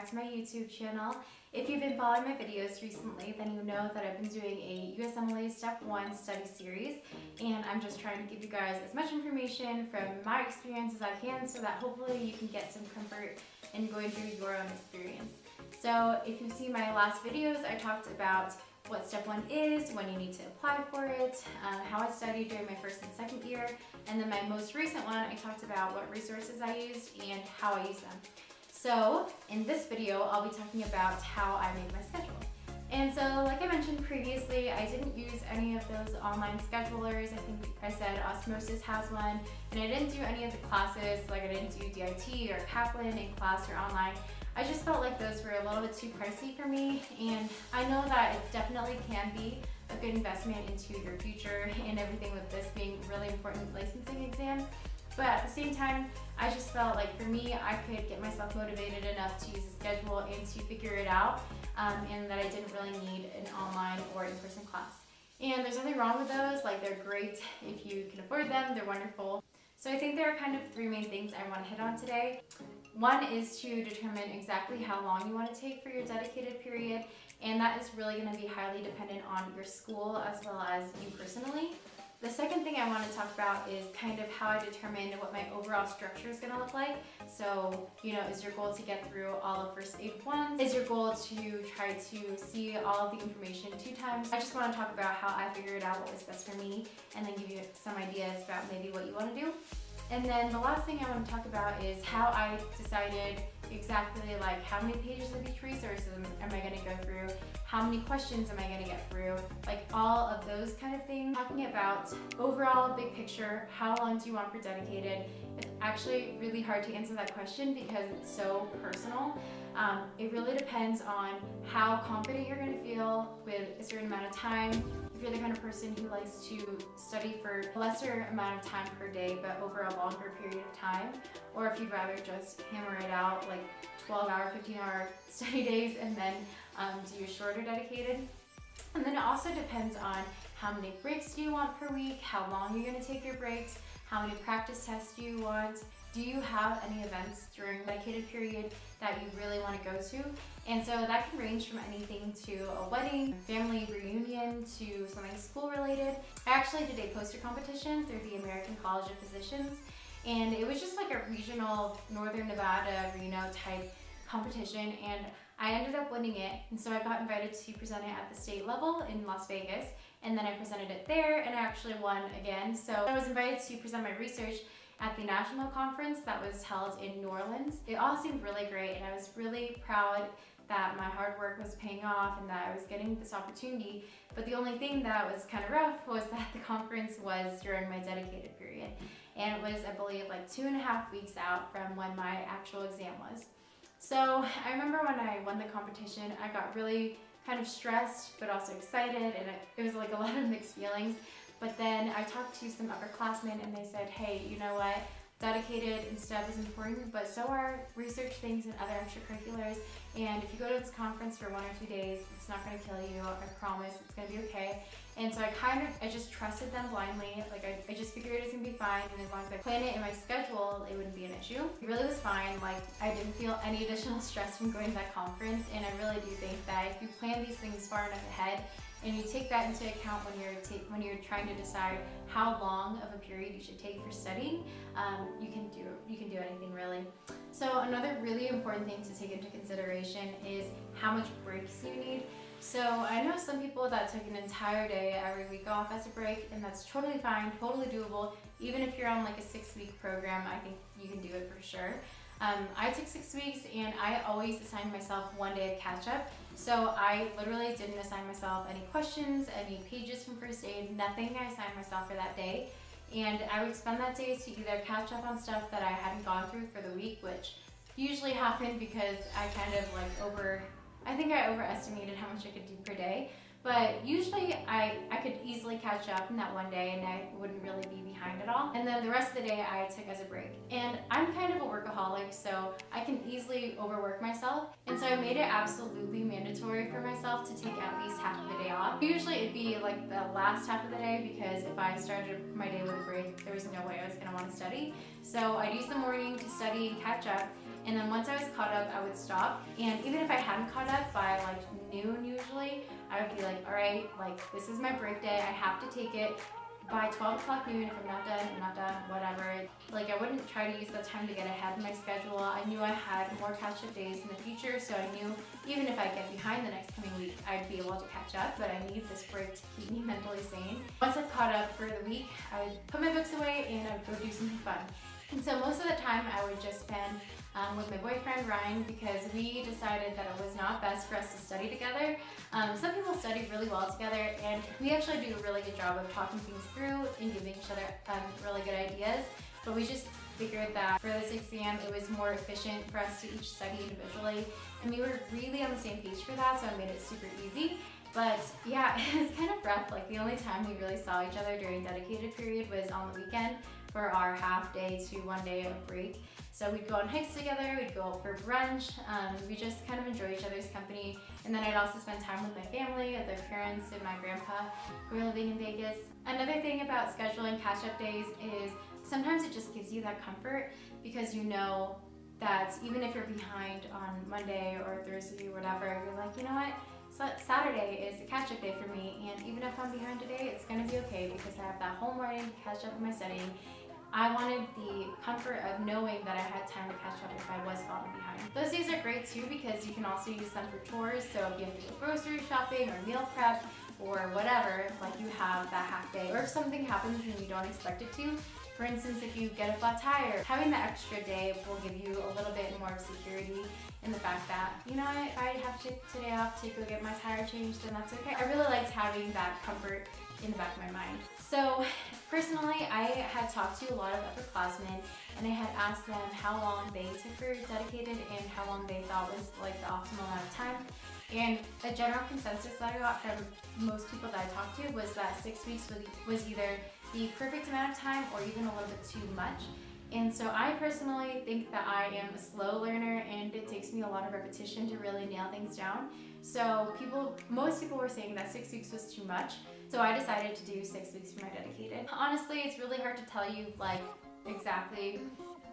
back to my YouTube channel. If you've been following my videos recently, then you know that I've been doing a Usmle Step 1 study series, and I'm just trying to give you guys as much information from my experience as I can so that hopefully you can get some comfort in going through your own experience. So if you've seen my last videos, I talked about what Step 1 is, when you need to apply for it, how I studied during my first and second year, and then my most recent one, I talked about what resources I used and how I used them. So in this video, I'll be talking about how I made my schedule. And so like I mentioned previously, I didn't use any of those online schedulers. I think I said Osmosis has one, and I didn't do any of the classes, like I didn't do DIT or Kaplan in class or online. I just felt like those were a little bit too pricey for me, and I know that it definitely can be a good investment into your future and everything with this being a really important licensing exam. But at the same time, I just felt like for me, I could get myself motivated enough to use a schedule and to figure it out, and that I didn't really need an online or in-person class. And there's nothing wrong with those, like they're great if you can afford them, they're wonderful. So I think there are kind of three main things I want to hit on today. One is to determine exactly how long you want to take for your dedicated period, and that is really going to be highly dependent on your school as well as you personally. The second thing I want to talk about is kind of how I determined what my overall structure is going to look like. So, is your goal to get through all of first aid once? Is your goal to try to see all of the information 2 times? I just want to talk about how I figured out what was best for me and then give you some ideas about maybe what you want to do. And then the last thing I want to talk about is how I decided exactly like how many pages of each resource am I going to go through, how many questions am I going to get through, like all of those kind of things. Talking about overall big picture, how long do you want for dedicated? It's actually really hard to answer that question because it's so personal. It really depends on how confident you're going to feel with a certain amount of time. If you're the kind of person who likes to study for a lesser amount of time per day but over a longer period of time, or if you'd rather just hammer it out like 12-hour, 15-hour study days and then do a shorter dedicated. And then it also depends on how many breaks do you want per week, how long you're going to take your breaks, how many practice tests do you want, do you have any events during the dedicated period that you really want to go to? And so that can range from anything to a wedding, family reunion, to something school related. I actually did a poster competition through the American College of Physicians, and it was just like a regional Northern Nevada, Reno type competition, and I ended up winning it. And so I got invited to present it at the state level in Las Vegas, and then I presented it there and I actually won again. So I was invited to present my research at the national conference that was held in New Orleans. It all seemed really great, and I was really proud that my hard work was paying off and that I was getting this opportunity. But the only thing that was kind of rough was that the conference was during my dedicated period. And it was, I believe, like 2.5 weeks out from when my actual exam was. So I remember when I won the competition, I got really kind of stressed but also excited, and it was like a lot of mixed feelings. But then I talked to some upperclassmen and they said, hey, you know what? Dedicated and STEP is important, but so are research things and other extracurriculars. And if you go to this conference for 1 or 2 days, it's not going to kill you. I promise it's going to be okay. And so I just trusted them blindly. Like I just figured it was going to be fine, and as long as I planned it in my schedule, it wouldn't be an issue. It really was fine. Like I didn't feel any additional stress from going to that conference, and I really do think that if you plan these things far enough ahead, and you take that into account when you're trying to decide how long of a period you should take for studying, you can do anything really. So another really important thing to take into consideration is how much breaks you need. So I know some people that took an entire day every week off as a break, and that's totally fine, totally doable. Even if you're on like a 6-week program, I think you can do it for sure. I took 6 weeks, and I always assigned myself 1 day of catch up. So I literally didn't assign myself any questions, any pages from first aid, nothing. I assigned myself for that day. And I would spend that day to either catch up on stuff that I hadn't gone through for the week, which usually happened because I kind of like I think I overestimated how much I could do per day. But usually I could easily catch up in that 1 day and I wouldn't really be behind at all. And then the rest of the day I took as a break. And I'm kind of a workaholic, so I can easily overwork myself. And so I made it absolutely mandatory for myself to take at least half of the day off. Usually it'd be like the last half of the day, because if I started my day with a break, there was no way I was gonna want to study. So I'd use the morning to study and catch up. And then once I was caught up, I would stop. And even if I hadn't caught up by like noon usually, I would be like, all right, like this is my break day. I have to take it. By 12 o'clock noon, if I'm not done, whatever. Like I wouldn't try to use that time to get ahead of my schedule. I knew I had more catch-up days in the future, so I knew even if I get behind the next coming week, I'd be able to catch up, but I need this break to keep me mentally sane. Once I've caught up for the week, I would put my books away and I would go do something fun. And so most of the time I would just spend with my boyfriend Ryan, because we decided that it was not best for us to study together. Some people study really well together, and we actually do a really good job of talking things through and giving each other really good ideas. But we just figured that for this exam it was more efficient for us to each study individually, and we were really on the same page for that, so it made it super easy. But yeah, it was kind of rough. Like the only time we really saw each other during dedicated period was on the weekend for our half day to 1 day of break. So we'd go on hikes together, we'd go out for brunch, we just kind of enjoy each other's company. And then I'd also spend time with my family, their parents and my grandpa who are living in Vegas. Another thing about scheduling catch-up days is sometimes it just gives you that comfort, because you know that even if you're behind on Monday or Thursday or whatever, you're like, you know what? Saturday is a catch-up day for me, and even if I'm behind today, it's going to be okay because I have that whole morning to catch up with my studying. I wanted the comfort of knowing that I had time to catch up if I was falling behind. Those days are great too, because you can also use them for chores. So if you have to go grocery shopping or meal prep or whatever, like you have that half day. Or if something happens and you don't expect it to, for instance, if you get a flat tire, having the extra day will give you a little bit more security in the fact that, you know what, if I have to today off to go get my tire changed, then that's okay. I really liked having that comfort in the back of my mind. So personally, I had talked to a lot of upperclassmen, and I had asked them how long they took for dedicated and how long they thought was like the optimal amount of time. And a general consensus that I got from most people that I talked to was that 6 weeks was either the perfect amount of time or even a little bit too much. And so I personally think that I am a slow learner, and it takes me a lot of repetition to really nail things down. So most people were saying that 6 weeks was too much. So I decided to do 6 weeks for my dedicated. Honestly, it's really hard to tell you like exactly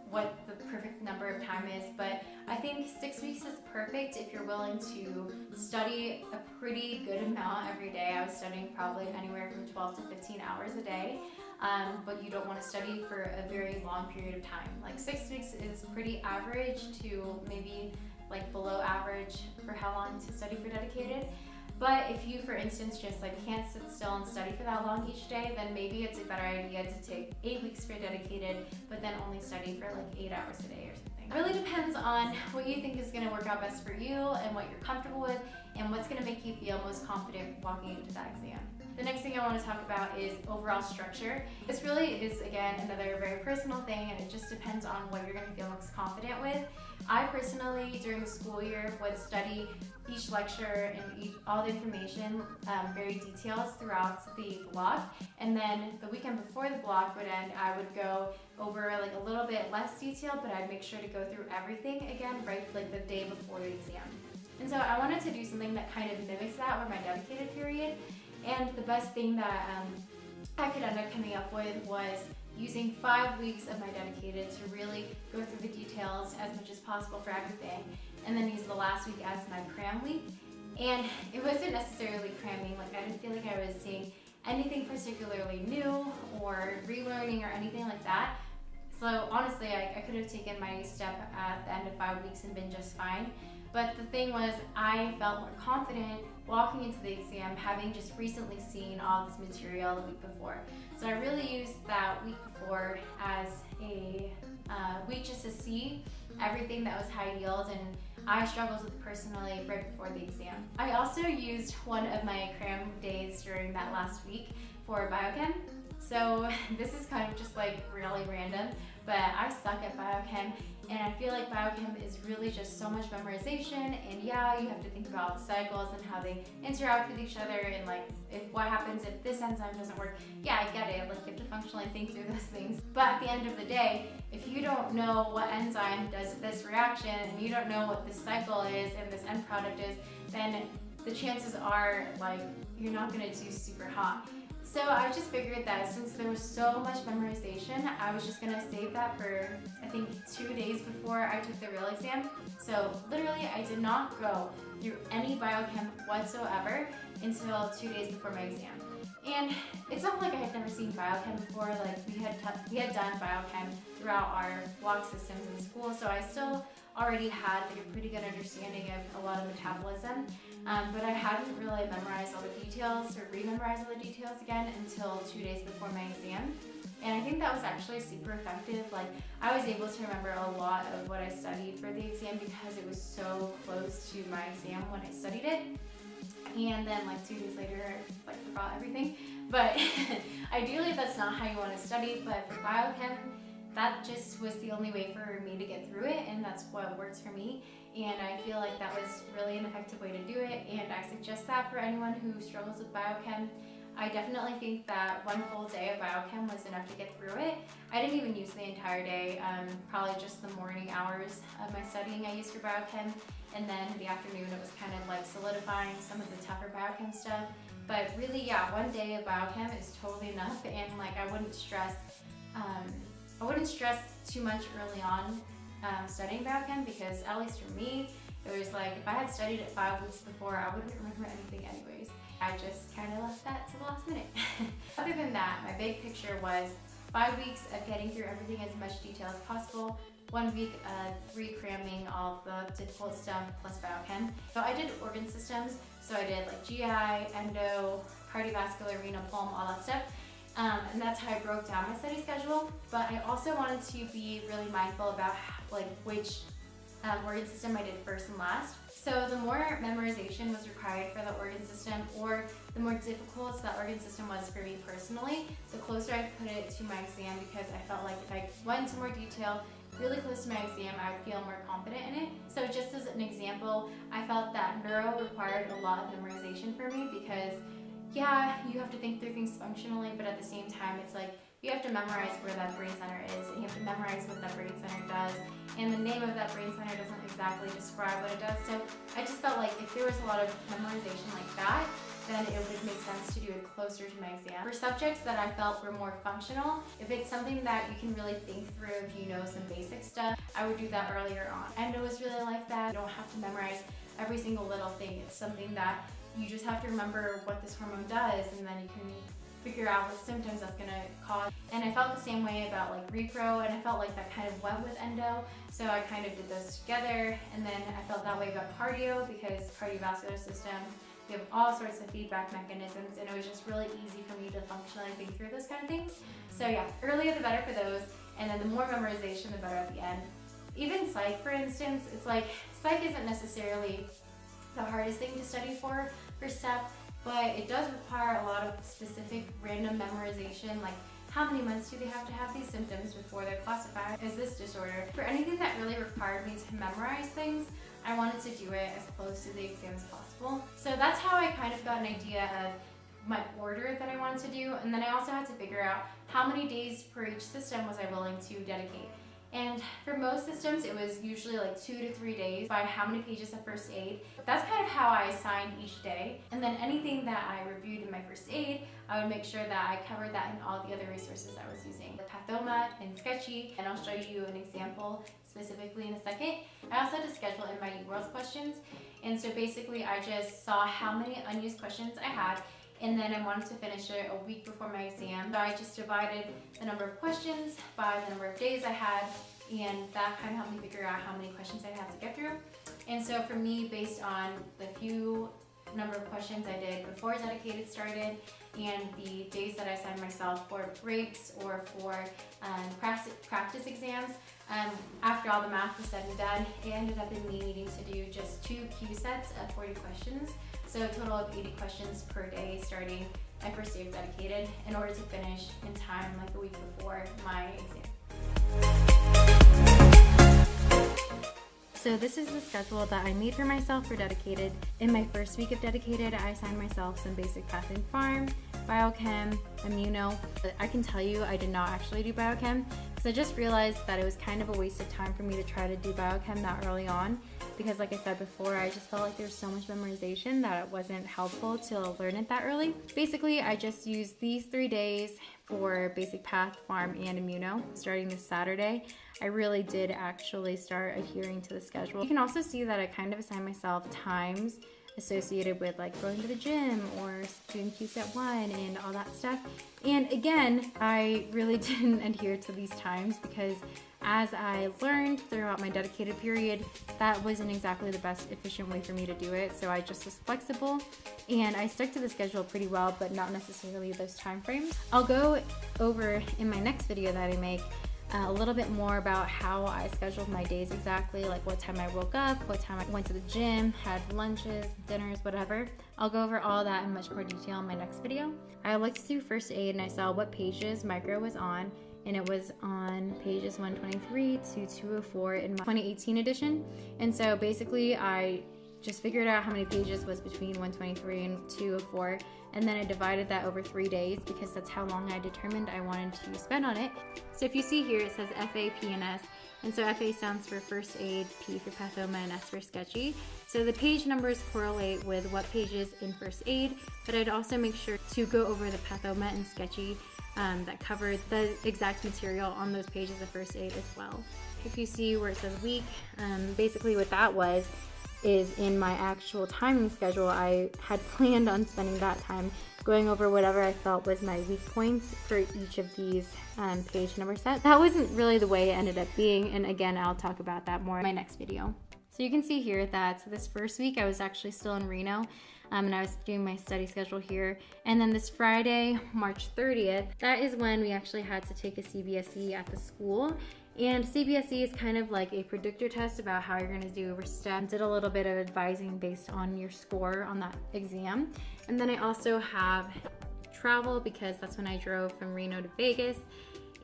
what the perfect number of time is, but I think 6 weeks is perfect if you're willing to study a pretty good amount every day. I was studying probably anywhere from 12 to 15 hours a day, but you don't want to study for a very long period of time. Like 6 weeks is pretty average to maybe like below average for how long to study for dedicated. But if you, for instance, just like can't sit still and study for that long each day, then maybe it's a better idea to take 8 weeks for dedicated, but then only study for like 8 hours a day or something. It really depends on what you think is going to work out best for you and what you're comfortable with and what's going to make you feel most confident walking into that exam. The next thing I want to talk about is overall structure. This really is, again, another very personal thing, and it just depends on what you're going to feel most confident with. I personally, during the school year, would study each lecture and all the information very detailed throughout the block, and then the weekend before the block would end, I would go over like a little bit less detailed, but I'd make sure to go through everything again right like the day before the exam. And so I wanted to do something that kind of mimics that with my dedicated period. And the best thing that I could end up coming up with was using 5 weeks of my dedicated to really go through the details as much as possible for everything, and then use the last week as my cram week. And it wasn't necessarily cramming, like I didn't feel like I was seeing anything particularly new or relearning or anything like that. So honestly, I could have taken my step at the end of 5 weeks and been just fine. But the thing was, I felt more confident walking into the exam, having just recently seen all this material the week before. So I really used that week before as a week just to see everything that was high yield and I struggled with personally right before the exam. I also used one of my cram days during that last week for biochem. So this is kind of just like really random, but I suck at biochem, and I feel like biochem is really just so much memorization, and yeah, you have to think about the cycles and how they interact with each other, and like what happens if this enzyme doesn't work. Yeah, I get it, like you have to functionally think through those things. But at the end of the day, if you don't know what enzyme does this reaction, and you don't know what this cycle is and this end product is, then the chances are like you're not gonna do super hot. So I just figured that since there was so much memorization, I was just gonna save that for, I think, 2 days before I took the real exam. So literally I did not go through any biochem whatsoever until 2 days before my exam. And it's not like I had never seen biochem before. Like we had done biochem throughout our block systems in school, so I still already had like a pretty good understanding of a lot of metabolism, but I hadn't really memorized all the details or re-memorized all the details again until 2 days before my exam. And I think that was actually super effective. Like I was able to remember a lot of what I studied for the exam because it was so close to my exam when I studied it. And then like 2 days later, I like forgot everything. But ideally that's not how you want to study, but for biochem, that just was the only way for me to get through it, and that's what works for me. And I feel like that was really an effective way to do it, and I suggest that for anyone who struggles with biochem. I definitely think that one full day of biochem was enough to get through it. I didn't even use the entire day, probably just the morning hours of my studying I used for biochem, and then the afternoon it was kind of like solidifying some of the tougher biochem stuff. But really, yeah, one day of biochem is totally enough, and like I wouldn't stress too much early on studying biochem, because at least for me, it was like if I had studied it 5 weeks before, I wouldn't remember anything anyways. I just kind of left that to the last minute. Other than that, my big picture was 5 weeks of getting through everything as much detail as possible, 1 week of re-cramming all of the difficult stuff plus biochem. So I did organ systems, so I did like GI, endo, cardiovascular, renal, pulm, all that stuff. And that's how I broke down my study schedule. But I also wanted to be really mindful about like which organ system I did first and last. So the more memorization was required for the organ system, or the more difficult that organ system was for me personally, the closer I put it to my exam, because I felt like if I went into more detail really close to my exam, I would feel more confident in it. So just as an example, I felt that neuro required a lot of memorization for me, because yeah, you have to think through things functionally, but at the same time, it's like you have to memorize where that brain center is, and you have to memorize what that brain center does, and the name of that brain center doesn't exactly describe what it does. So I just felt like if there was a lot of memorization like that, then it would make sense to do it closer to my exam. For subjects that I felt were more functional, if it's something that you can really think through, if you know some basic stuff, I would do that earlier on. Endo was really like that. You don't have to memorize every single little thing. It's something that you just have to remember what this hormone does, and then you can figure out what symptoms that's gonna cause. And I felt the same way about like repro, and I felt like that kind of went with endo, so I kind of did those together. And then I felt that way about cardio, because cardiovascular system, we have all sorts of feedback mechanisms, and it was just really easy for me to functionally think through those kind of things. So yeah, earlier the better for those, and then the more memorization the better at the end. Even psych, for instance, it's like psych isn't necessarily the hardest thing to study for STEP, but it does require a lot of specific random memorization, like how many months do they have to have these symptoms before they're classified as this disorder. For anything that really required me to memorize things, I wanted to do it as close to the exam as possible. So that's how I kind of got an idea of my order that I wanted to do, and then I also had to figure out how many days per each system was I willing to dedicate. And for most systems, it was usually like 2 to 3 days by how many pages of first aid. That's kind of how I assigned each day. And then anything that I reviewed in my first aid, I would make sure that I covered that in all the other resources I was using. Pathoma and Sketchy, and I'll show you an example specifically in a second. I also had to schedule in my eWorld questions. And so basically I just saw how many unused questions I had, and then I wanted to finish it a week before my exam. So I just divided the number of questions by the number of days I had, and that kind of helped me figure out how many questions I had to get through. And so for me, based on the few number of questions I did before dedicated started, and the days that I assigned myself for breaks or for practice exams, after all the math was said and done, it ended up in me needing to do just 2 Q sets of 40 questions. So a total of 80 questions per day starting my first day of dedicated, in order to finish in time like a week before my exam. So this is the schedule that I made for myself for dedicated. In my first week of dedicated, I assigned myself some basic path and farm. biochem, immuno. But I can tell you I did not actually do biochem because I just realized that it was kind of a waste of time for me to try to do biochem that early on, because like I said before, I just felt like there's so much memorization that it wasn't helpful to learn it that early. Basically, I just used these 3 days for basic path, pharm, and immuno. Starting this Saturday, I really did actually start adhering to the schedule. You can also see that I kind of assigned myself times associated with like going to the gym or doing QSET 1 and all that stuff. And again, I really didn't adhere to these times because as I learned throughout my dedicated period, that wasn't exactly the best efficient way for me to do it. So I just was flexible and I stuck to the schedule pretty well, but not necessarily those time frames. I'll go over in my next video that I make a little bit more about how I scheduled my days exactly, like what time I woke up, what time I went to the gym, had lunches, dinners, whatever. I'll go over all that in much more detail in my next video. I looked through first aid and I saw what pages micro was on, and it was on pages 123 to 204 in my 2018 edition. And so basically I just figured out how many pages was between 123 and 204, and then I divided that over 3 days because that's how long I determined I wanted to spend on it. So if you see here, it says FA, P, and S. And so FA stands for first aid, P for pathoma, and S for sketchy. So the page numbers correlate with what pages in first aid, but I'd also make sure to go over the pathoma and sketchy that covered the exact material on those pages of first aid as well. If you see where it says week, basically what that was is in my actual timing schedule, I had planned on spending that time going over whatever I felt was my weak points for each of these page number sets. That wasn't really the way it ended up being, and again, I'll talk about that more in my next video. So you can see here that this first week I was actually still in Reno, and I was doing my study schedule here. And then this Friday, March 30th, that is when we actually had to take a CBSE at the school. And CBSE is kind of like a predictor test about how you're going to do over STEM. Did a little bit of advising based on your score on that exam. And then I also have travel because that's when I drove from Reno to Vegas.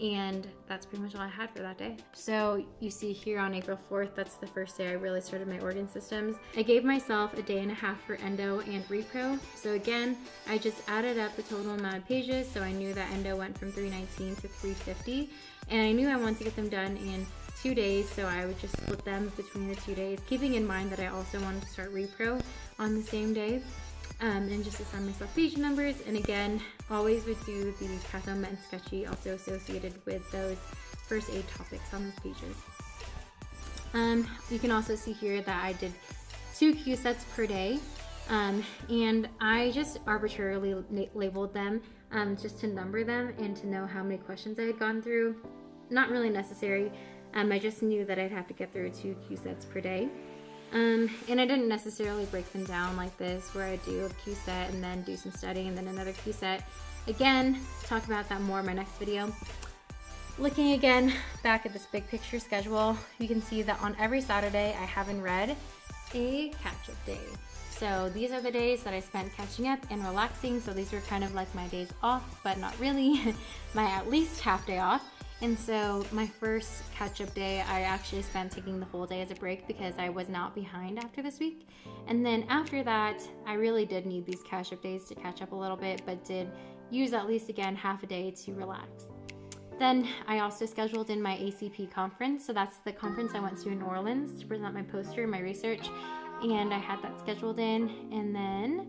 And that's pretty much all I had for that day. So you see here on April 4th, that's the first day I really started my organ systems. I gave myself a day and a half for endo and repro. So again, I just added up the total amount of pages. So I knew that endo went from 319 to 350. And I knew I wanted to get them done in 2 days. So I would just split them between the 2 days, keeping in mind that I also wanted to start repro on the same day. And just assign myself page numbers, and again, always would do the pathoma and sketchy also associated with those first aid topics on those pages. You can also see here that I did 2 Q sets per day, and I just arbitrarily labeled them just to number them and to know how many questions I had gone through. Not really necessary. I just knew that I'd have to get through 2 Q sets per day. And I didn't necessarily break them down like this, where I do a Q set and then do some studying and then another Q set. Again, talk about that more in my next video. Looking again back at this big picture schedule, you can see that on every Saturday I have in red a catch-up day. So these are the days that I spent catching up and relaxing. So these were kind of like my days off, but not really, my at least half day off. And so my first catch-up day, I actually spent taking the whole day as a break because I was not behind after this week. And then after that, I really did need these catch-up days to catch up a little bit, but did use at least again half a day to relax. Then I also scheduled in my ACP conference. So that's the conference I went to in New Orleans to present my poster and my research. And I had that scheduled in. And then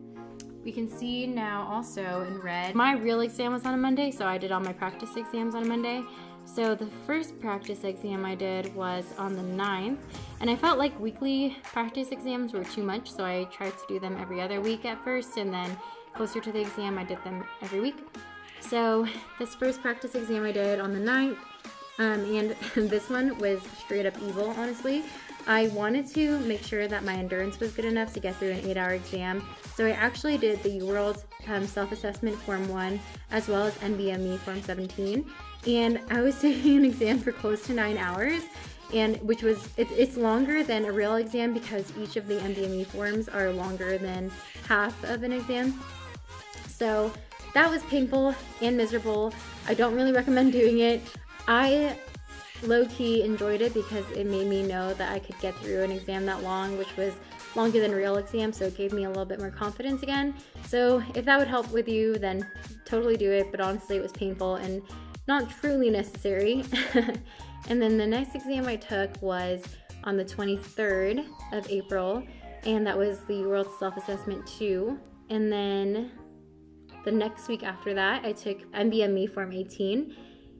we can see now also in red, my real exam was on a Monday. So I did all my practice exams on a Monday. So the first practice exam I did was on the 9th, and I felt like weekly practice exams were too much, so I tried to do them every other week at first, and then closer to the exam I did them every week. So this first practice exam I did on the 9th, and this one was straight up evil, honestly. I wanted to make sure that my endurance was good enough to get through an 8-hour exam, so I actually did the UWorld Self-Assessment Form 1 as well as NBME Form 17. And I was taking an exam for close to 9 hours, and which was, it's longer than a real exam because each of the MDME forms are longer than half of an exam. So that was painful and miserable. I don't really recommend doing it. I low-key enjoyed it because it made me know that I could get through an exam that long, which was longer than a real exam, so it gave me a little bit more confidence again. So if that would help with you, then totally do it, but honestly it was painful and not truly necessary. And then the next exam I took was on the 23rd of April, and that was the World Self-Assessment 2. And then the next week after that, I took MBME Form 18.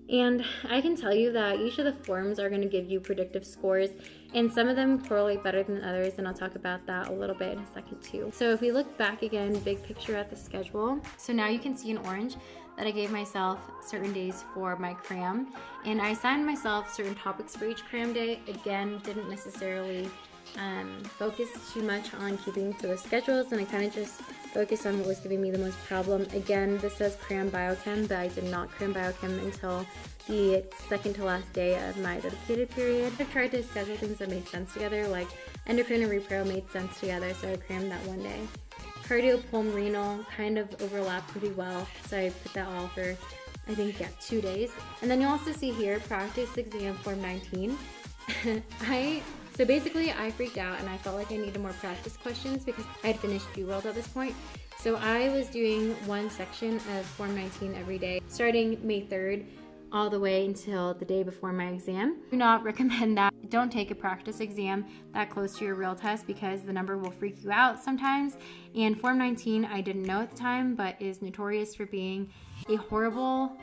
And I can tell you that each of the forms are going to give you predictive scores, and some of them correlate better than others, and I'll talk about that a little bit in a second too. So if we look back again, big picture at the schedule, so now you can see in orange that I gave myself certain days for my cram, and I assigned myself certain topics for each cram day. Again, didn't necessarily focus too much on keeping to the schedules, and I kind of just focused on what was giving me the most problem. Again, this says cram biochem, but I did not cram biochem until the second to last day of my dedicated period. I tried to schedule things that made sense together, like endocrine and repro made sense together, so I crammed that one day. Cardio, pulm, renal kind of overlapped pretty well, so I put that all for, I think, 2 days. And then you'll also see here, practice exam form 19. So basically I freaked out and I felt like I needed more practice questions because I had finished UWorld at this point. So I was doing one section of Form 19 every day, starting May 3rd all the way until the day before my exam. Do not recommend that. Don't take a practice exam that close to your real test because the number will freak you out sometimes. And Form 19, I didn't know at the time, but is notorious for being a horrible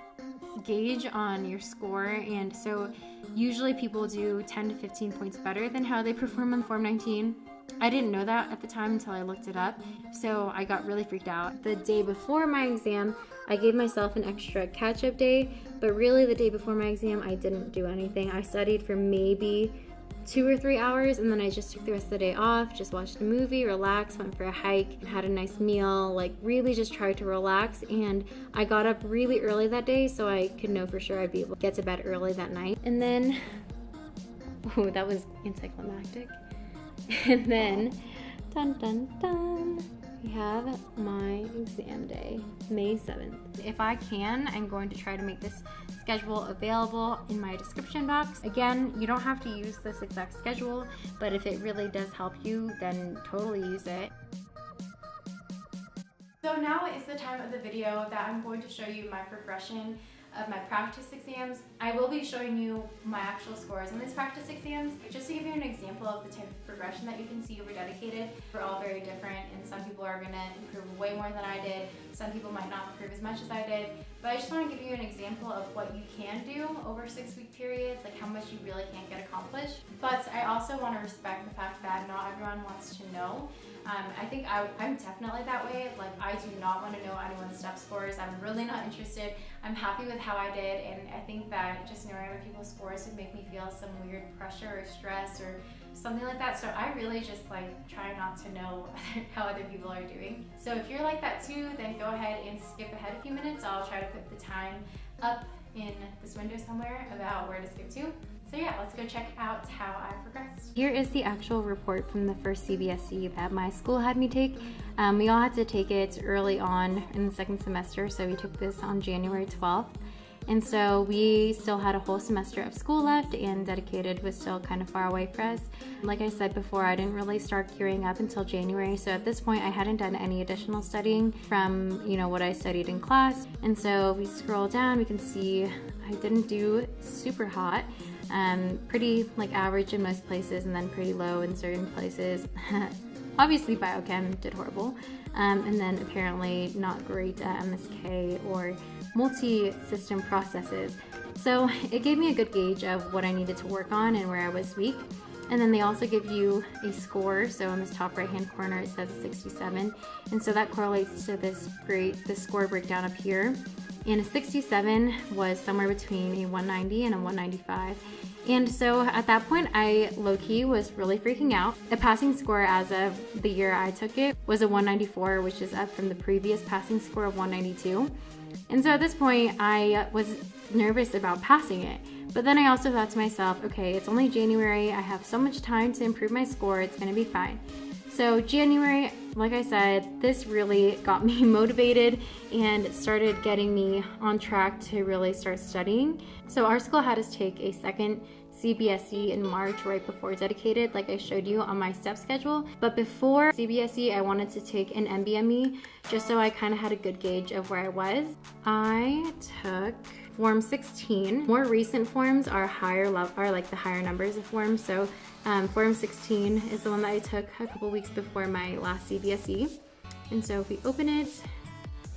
gauge on your score, and so usually people do 10 to 15 points better than how they perform on Form 19. I didn't know that at the time until I looked it up, so I got really freaked out. The day before my exam, I gave myself an extra catch-up day, but really the day before my exam, I didn't do anything. I studied for maybe 2 or 3 hours, and then I just took the rest of the day off, just watched a movie, relaxed, went for a hike, had a nice meal, like really just tried to relax. And I got up really early that day so I could know for sure I'd be able to get to bed early that night. And then, oh, that was anticlimactic. And then, dun dun dun, we have my exam day, May 7th. If I can, I'm going to try to make this schedule available in my description box. Again, you don't have to use this exact schedule, but if it really does help you, then totally use it. So now is the time of the video that I'm going to show you my progression of my practice exams. I will be showing you my actual scores on these practice exams, just to give you an example of the type of progression that you can see over dedicated. We're all very different, and some people are gonna improve way more than I did. Some people might not improve as much as I did, but I just wanna give you an example of what you can do over a 6-week period, like how much you really can get accomplished. But I also wanna respect the fact that not everyone wants to know. I think I'm definitely that way. Like, I do not want to know anyone's step scores. I'm really not interested. I'm happy with how I did, and I think that just knowing other people's scores would make me feel some weird pressure or stress or something like that. So I really just like try not to know how other people are doing. So if you're like that too, then go ahead and skip ahead a few minutes. I'll try to put the time up in this window somewhere about where to skip to. So yeah, let's go check out how I progressed. Here is the actual report from the first CBSE that my school had me take. We all had to take it early on in the second semester, so we took this on January 12th. And so we still had a whole semester of school left, and dedicated was still kind of far away for us. Like I said before, I didn't really start gearing up until January, so at this point I hadn't done any additional studying from, you know, what I studied in class. And so we scroll down, we can see I didn't do super hot. Pretty like average in most places, and then pretty low in certain places. Obviously biochem did horrible, and then apparently not great at MSK or multi-system processes. So it gave me a good gauge of what I needed to work on and where I was weak. And then they also give you a score. So in this top right hand corner it says 67, and so that correlates to this score breakdown up here. And a 67 was somewhere between a 190 and a 195. And so at that point, I low-key was really freaking out. The passing score as of the year I took it was a 194, which is up from the previous passing score of 192. And so at this point, I was nervous about passing it. But then I also thought to myself, okay, it's only January. I have so much time to improve my score. It's gonna be fine. So January, like I said, this really got me motivated and started getting me on track to really start studying. So our school had us take a second CBSE in March right before dedicated, like I showed you on my step schedule. But before CBSE, I wanted to take an NBME just so I kind of had a good gauge of where I was. I took Form 16. More recent forms are higher level, are like the higher numbers of forms. So Form 16 is the one that I took a couple weeks before my last CBSE. And so if we open it,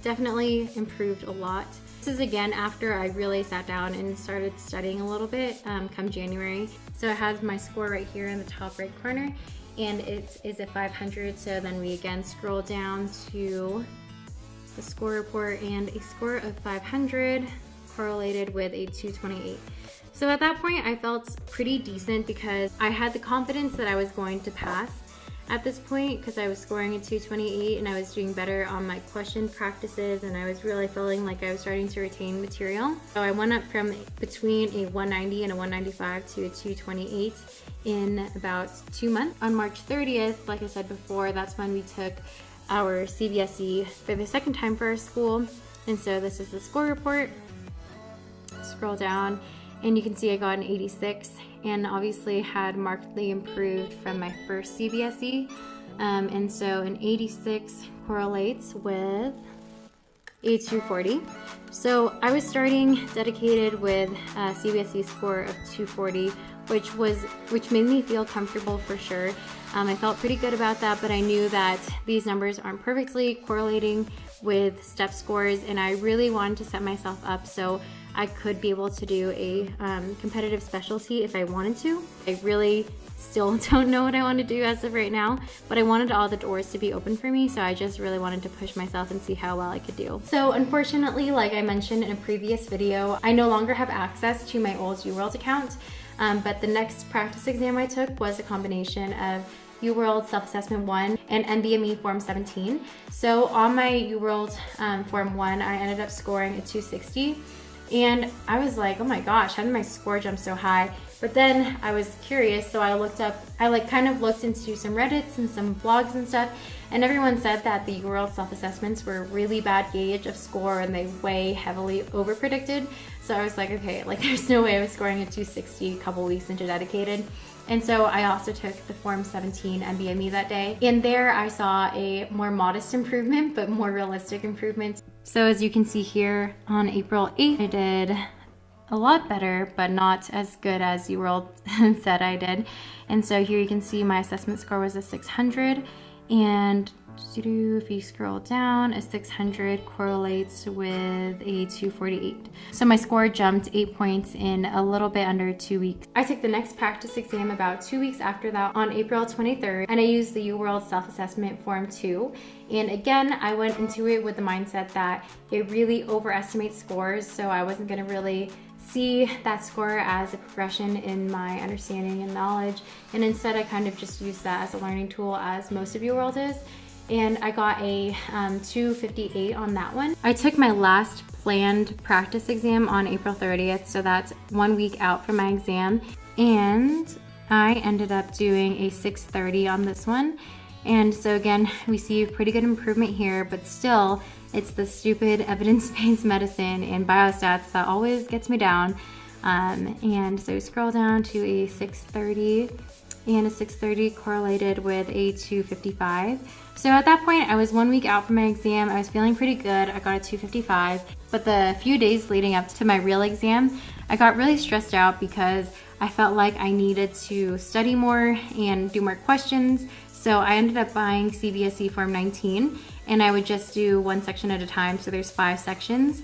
definitely improved a lot. This is again after I really sat down and started studying a little bit come January. So I have my score right here in the top right corner, and it is a 500. So then we again scroll down to the score report, and a score of 500 correlated with a 228. So at that point I felt pretty decent because I had the confidence that I was going to pass at this point because I was scoring a 228 and I was doing better on my question practices, and I was really feeling like I was starting to retain material. So I went up from between a 190 and a 195 to a 228 in about 2 months. On March 30th, like I said before, that's when we took our CBSE for the second time for our school. And so this is the score report. Scroll down and you can see I got an 86, and obviously had markedly improved from my first CBSE. And so an 86 correlates with a 240. So I was starting dedicated with a CBSE score of 240, which made me feel comfortable for sure. I felt pretty good about that, but I knew that these numbers aren't perfectly correlating with step scores, and I really wanted to set myself up so I could be able to do a competitive specialty if I wanted to. I really still don't know what I want to do as of right now, but I wanted all the doors to be open for me, so I just really wanted to push myself and see how well I could do. So unfortunately, like I mentioned in a previous video, I no longer have access to my old UWorld account, but the next practice exam I took was a combination of UWorld Self-Assessment 1 and NBME Form 17. So on my UWorld Form 1, I ended up scoring a 260. And I was like, oh my gosh, how did my score jump so high? But then I was curious, so I kind of looked into some Reddits and some blogs and stuff, and everyone said that the UWorld self-assessments were a really bad gauge of score and they way heavily over-predicted. So I was like, okay, like there's no way I was scoring a 260 a couple weeks into dedicated. And so I also took the Form 17 NBME that day. And there I saw a more modest improvement, but more realistic improvement. So as you can see here, on April 8th, I did a lot better, but not as good as UWorld said I did. And so here you can see my assessment score was a 600, and if you scroll down, a 600 correlates with a 248. So my score jumped 8 points in a little bit under 2 weeks. I took the next practice exam about 2 weeks after that on April 23rd, and I used the UWorld Self-Assessment Form 2. And again, I went into it with the mindset that it really overestimates scores, so I wasn't gonna really see that score as a progression in my understanding and knowledge. And instead, I kind of just used that as a learning tool, as most of UWorld is. And I got a 258 on that one. I took my last planned practice exam on April 30th, so that's 1 week out from my exam. And I ended up doing a 630 on this one. And so again, we see a pretty good improvement here, but still, it's the stupid evidence-based medicine and biostats that always gets me down. And so scroll down to a 630, and a 630 correlated with a 255. So at that point, I was 1 week out from my exam. I was feeling pretty good. I got a 255, but the few days leading up to my real exam, I got really stressed out because I felt like I needed to study more and do more questions. So I ended up buying CBSE Form 19, and I would just do one section at a time. So there's 5 sections.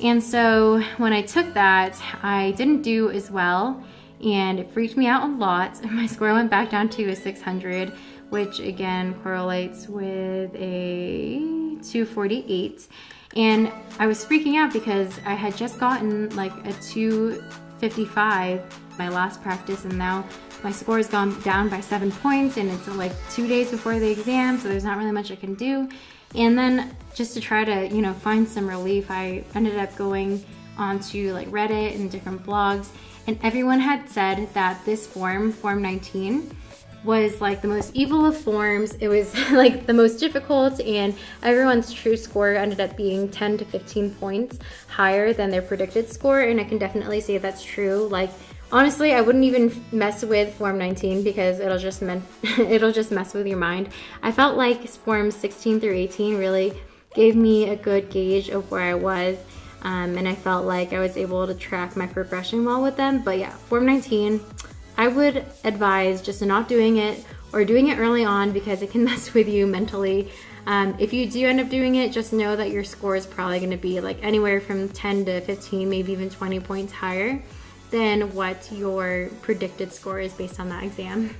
And so when I took that, I didn't do as well, and it freaked me out a lot. My score went back down to a 600, which again correlates with a 248. And I was freaking out because I had just gotten like a 255 my last practice, and now my score has gone down by 7 points, and it's like 2 days before the exam, so there's not really much I can do. And then just to try to, find some relief, I ended up going onto like Reddit and different blogs, and everyone had said that this Form 19, was like the most evil of forms. It was like the most difficult, and everyone's true score ended up being 10 to 15 points higher than their predicted score. And I can definitely say that's true. Like Honestly, I wouldn't even mess with Form 19 because it'll just mess with your mind. I felt like Forms 16 through 18 really gave me a good gauge of where I was, and I felt like I was able to track my progression well with them. But yeah, Form 19, I would advise just not doing it or doing it early on because it can mess with you mentally. If you do end up doing it, just know that your score is probably going to be like anywhere from 10 to 15, maybe even 20 points higher than what your predicted score is based on that exam.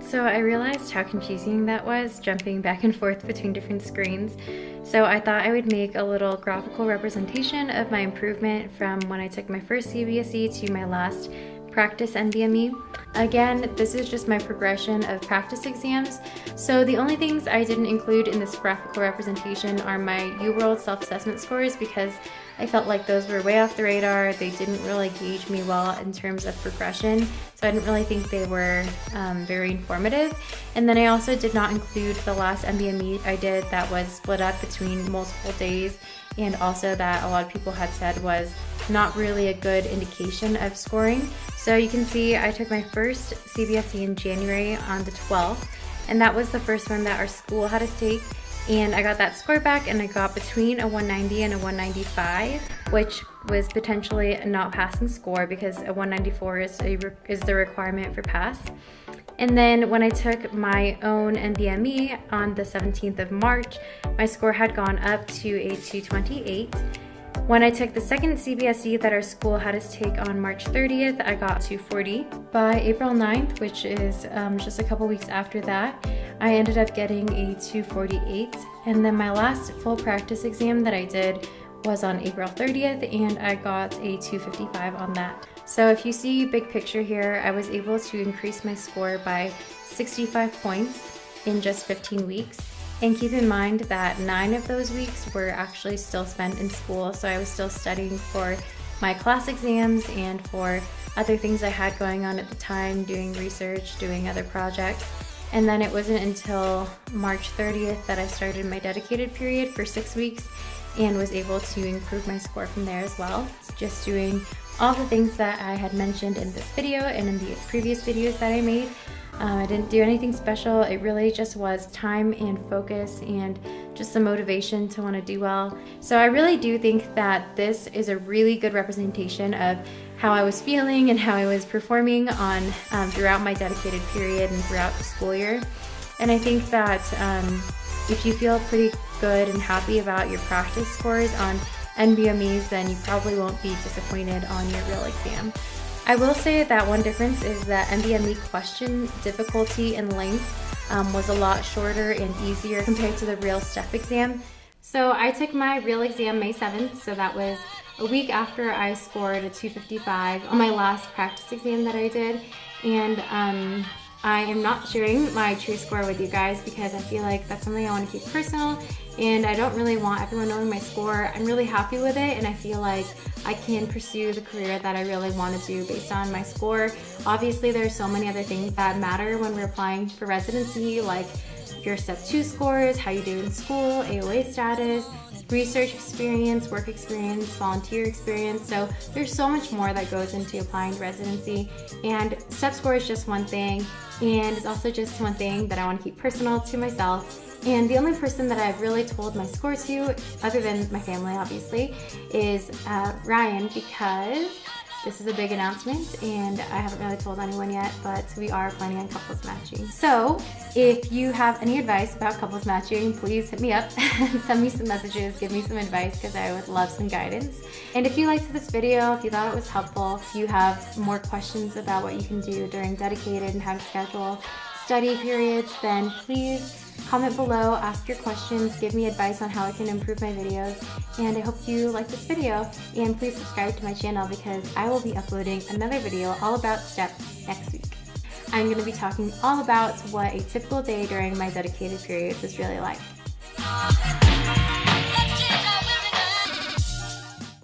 So I realized how confusing that was, jumping back and forth between different screens. So I thought I would make a little graphical representation of my improvement from when I took my first CBSE to my last practice NBME. Again, this is just my progression of practice exams. So the only things I didn't include in this graphical representation are my UWorld self-assessment scores because I felt like those were way off the radar. They didn't really gauge me well in terms of progression. So I didn't really think they were very informative. And then I also did not include the last NBME I did that was split up between multiple days, and also that a lot of people had said was not really a good indication of scoring. So you can see I took my first CBSE in January on the 12th, and that was the first one that our school had us take. And I got that score back, and I got between a 190 and a 195, which was potentially a not passing score because a 194 is the requirement for pass. And then when I took my own NBME on the 17th of March, my score had gone up to a 228. When I took the second CBSE that our school had us take on March 30th, I got 240. By April 9th, which is just a couple weeks after that, I ended up getting a 248. And then my last full practice exam that I did was on April 30th, and I got a 255 on that. So if you see big picture here, I was able to increase my score by 65 points in just 15 weeks. And keep in mind that 9 of those weeks were actually still spent in school, so I was still studying for my class exams and for other things I had going on at the time, doing research, doing other projects. And then it wasn't until March 30th that I started my dedicated period for 6 weeks and was able to improve my score from there as well. Just doing all the things that I had mentioned in this video and in the previous videos that I made. I didn't do anything special. It really just was time and focus and just the motivation to want to do well. So I really do think that this is a really good representation of how I was feeling and how I was performing on throughout my dedicated period and throughout the school year. And I think that if you feel pretty good and happy about your practice scores on NBMEs, then you probably won't be disappointed on your real exam. I will say that one difference is that NBME question difficulty and length was a lot shorter and easier compared to the real STEP exam. So I took my real exam May 7th, so that was a week after I scored a 255 on my last practice exam that I did. And I am not sharing my true score with you guys because I feel like that's something I want to keep personal, and I don't really want everyone knowing my score. I'm really happy with it, and I feel like I can pursue the career that I really want to do based on my score. Obviously, there are so many other things that matter when we're applying for residency, like your Step 2 scores, how you do in school, AOA status, research experience, work experience, volunteer experience. So there's so much more that goes into applying to residency, and STEP score is just one thing, and it's also just one thing that I want to keep personal to myself. And the only person that I've really told my score to, other than my family obviously, is Ryan, because this is a big announcement and I haven't really told anyone yet, but we are planning on couples matching. So if you have any advice about couples matching, please hit me up and send me some messages, give me some advice, because I would love some guidance. And if you liked this video, if you thought it was helpful, if you have more questions about what you can do during dedicated and how to schedule study periods, then please comment below, ask your questions, give me advice on how I can improve my videos, and I hope you like this video. And please subscribe to my channel because I will be uploading another video all about STEP next week. I'm going to be talking all about what a typical day during my dedicated period was really like.